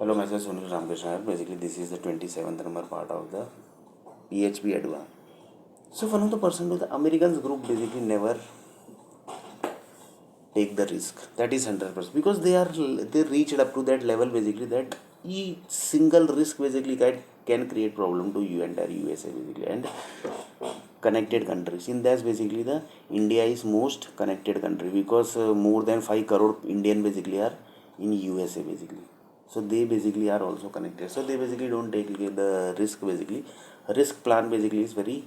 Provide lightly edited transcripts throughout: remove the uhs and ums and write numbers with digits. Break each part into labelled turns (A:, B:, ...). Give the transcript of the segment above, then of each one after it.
A: Hello, myself Sunil Ramkrishna. Basically, this is the 27th number part of the PHP Advance. So, one of the person to the Americans group basically never take the risk. That is 100% because they reached up to that level basically that each single risk basically can create problem to you entire USA basically and connected countries. In that basically the India is most connected country because more than 5 crore Indian basically are in USA basically. So they basically are also connected. So they basically don't take the risk basically. Risk plan basically is very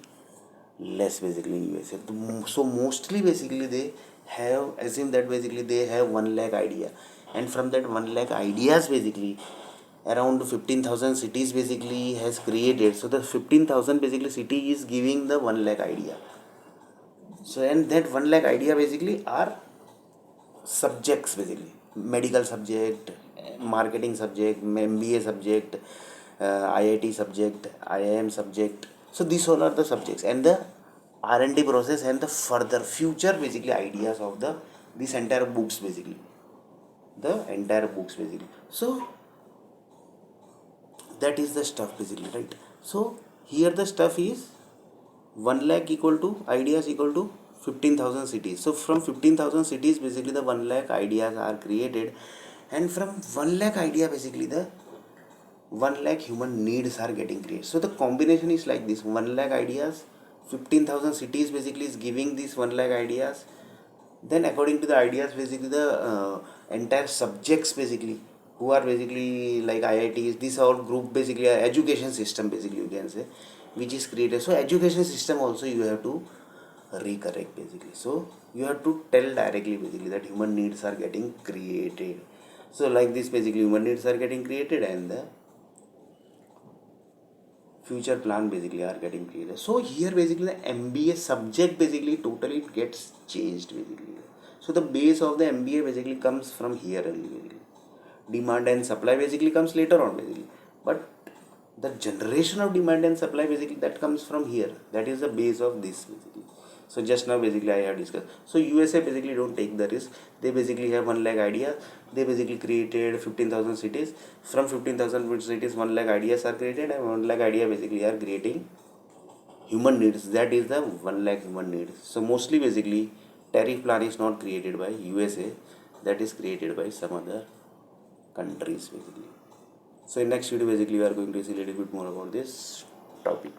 A: less basically in USA. So mostly basically they have assume that basically they have 1 lakh idea, and from that 1 lakh ideas basically around 15,000 cities basically has created. So the 15,000 basically city is giving the 1 lakh idea. So and that 1 lakh idea basically are subjects basically, medical subject, marketing subject, MBA subject, IIT subject, IIM subject. So these all are the subjects and the R&D process and the further future basically ideas of the this entire books basically, the entire books basically. So that is the stuff basically, right? So here the stuff is 1 lakh equal to ideas equal to 15,000 cities. So from 15,000 cities basically the 1 lakh ideas are created, and from 1 lakh idea basically the 1 lakh human needs are getting created. So the combination is like this: 1 lakh ideas, 15,000 cities basically is giving these 1 lakh ideas. Then according to the ideas basically the entire subjects basically who are basically like IITs, these are all group basically education system basically you can say, which is created. So education system also you have to recorrect basically. So you have to tell directly basically that human needs are getting created. So like this basically human needs are getting created and the future plan basically are getting created. So here basically the MBA subject basically totally gets changed basically. So the base of the MBA basically comes from here only basically. Demand and supply basically comes later on basically. But the generation of demand and supply basically that comes from here. That is the base of this basically. So just now basically I have discussed. So USA basically don't take the risk. They basically have 1 lakh ideas. They basically created 15,000 cities. From 15,000 cities 1 lakh ideas are created, and 1 lakh idea basically are creating human needs. That is the 1 lakh human needs. So mostly basically tariff plan is not created by USA. That is created by some other countries basically. So in next video basically we are going to see a little bit more about this topic.